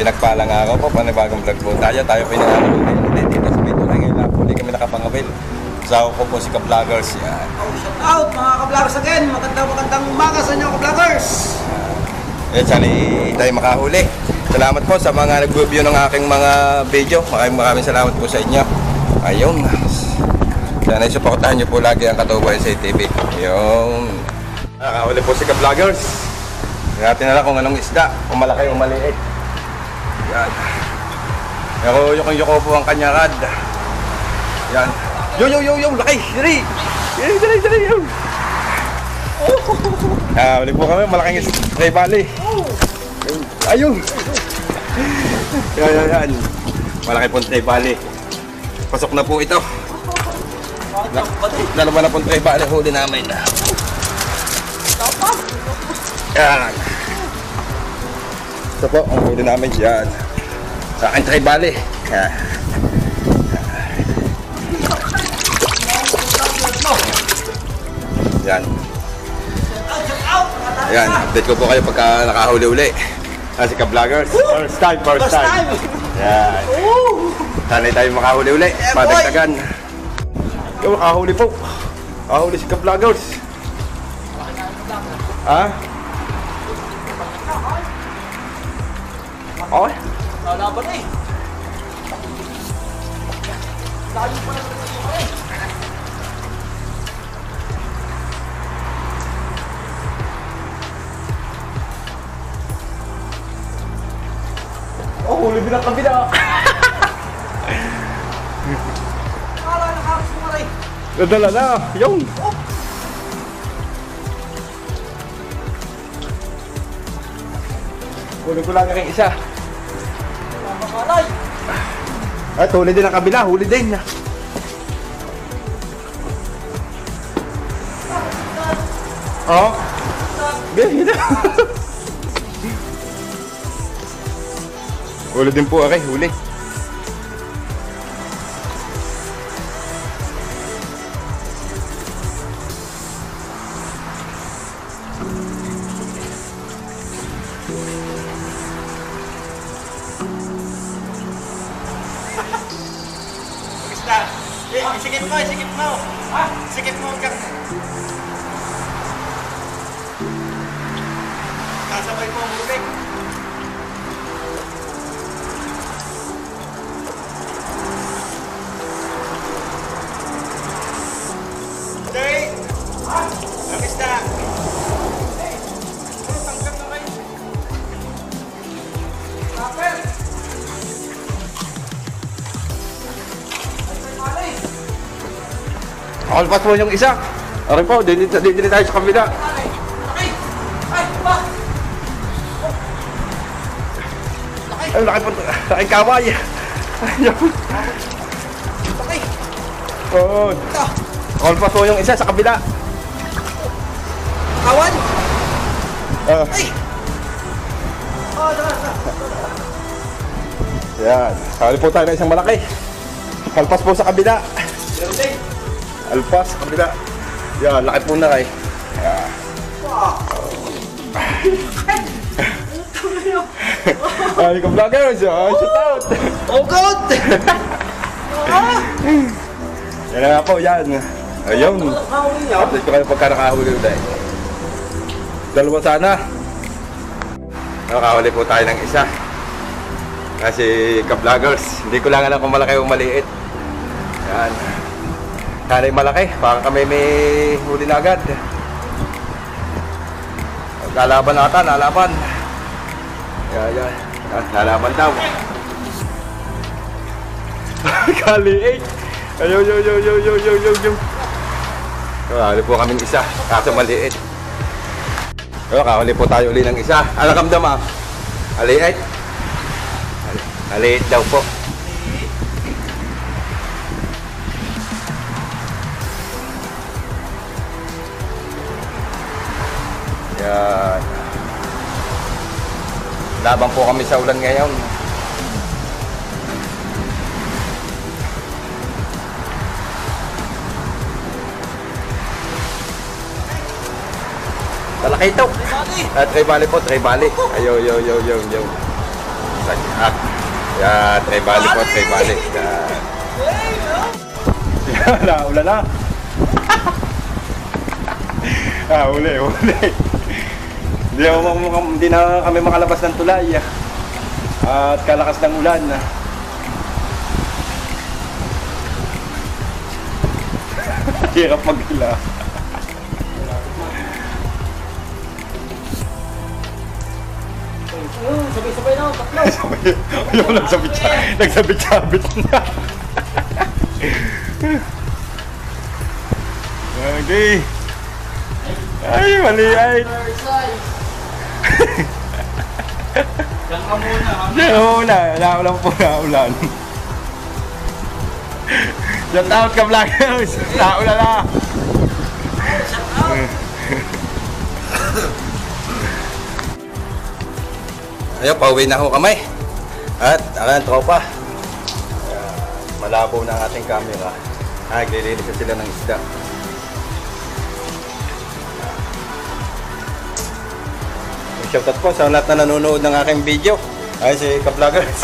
Pinagpalang araw po, panibagong vlog po tayo pinangalan ulit dito sa Bito. Ngayon lang po, hindi kami nakapangawil. Sa ako po si Ka-Vloggers. Yan. Shout out mga Ka-Vloggers again. Magandang umaga sa inyo Ka-Vloggers. Yan, sana tayo makahuli. Salamat po sa mga nag-review ng aking mga video. Maraming salamat po sa inyo. Ayun. Sana isuportahan nyo po lagi ang Katubayan sa TV. Ayun. Nakahuli po si Ka-Vloggers. Natin na lang kung anong isda. Kung malaki o maliit. Yan. Yuko po ang kanya rad. Yan. Yo, laki. Dali, yun. Uli po kami, malaking spray bali. Ayun. Yan. Malaki pong tray bali. Pasok na po ito. Dalawa na pong tray bali, huli namin. Yan. Ito po, ang huli namin yan. Sa aking tray bali. Yan. Yan, update ko po kayo pagka nakahuli-uli. Kasi Ka-Vloggers. First time. Yan. Sanay tayo makahuli-uli. Padagdagan. Yung makahuli po. Makahuli si Ka-Vloggers. Ha? Okay. Lalaban eh. Layo pa na eh. Oh, huli bilang kabila. Kala nakakas mo rin. Nadala na. Yung. Huli ko lang ang isa. Makalay. At huli din ang kabila. Huli din. Oh. Ganda. Huli din po, okay, huli. Sikip mo. Ha? Sikip mo ka. Kasabay mo ang lubig. Jay! Ha? Ang isda! Tangkap na kayo. Rapper! Alpas mo yung isa. Okay po, dili tayo sa kabila. Ay, laki po. Laki kaway. Ayun. Oh. Alpas mo yung isa sa kabila. Kawan! Ay! Yan. Kali po tayo ng isang malaki. Alpas po sa kabila. Alpas, kabila. Yan, laki po na kay. Yan. Ay, Ka-Vloggers. Shout out. Oh God! Yan na nga po, yan. Ayun. Update ko kayo pagka nakahuli ulit. Dalawa sana. Nakahuli po tayo ng isa. Kasi Ka-Vloggers, hindi ko lang alam kung malaki o maliit. Yan. Sana'y malaki, baka kami may huli na agad. Lalaban ata, lalaban. Yan. Lalaban daw. Kaliit. Yo. Kahuli po kaming isa, kaso maliit. Kahuli po tayo uli ng isa. Ano kamdam ah? Maliit. Maliit daw po. Yan. Laban po kami sa ulan ngayon. Malaki ito. Tribali po, tribali. Ayo. tagyak. Yan, tribali po, tribali. Yan. Yan, ulan na. Uli. Hindi na kami makalabas ng tulay. At kalakas ng ulan. Hirap maghila. Sabay-sabay na, tatlo. Yung nagsabit-sabit na. Okay. Ay, mali ay. Diyan ka muna. Diyan muna. Naulan po na ulan. Shout out ka vloggers. Naulan na. Ayun, pauwi na ho kami. At ang tropa. Malabo na ang ating camera. Naglilinis na sila ng isda. Shoutout po sa lahat na nanonood ng aking video. Ay si Ka-Vloggers.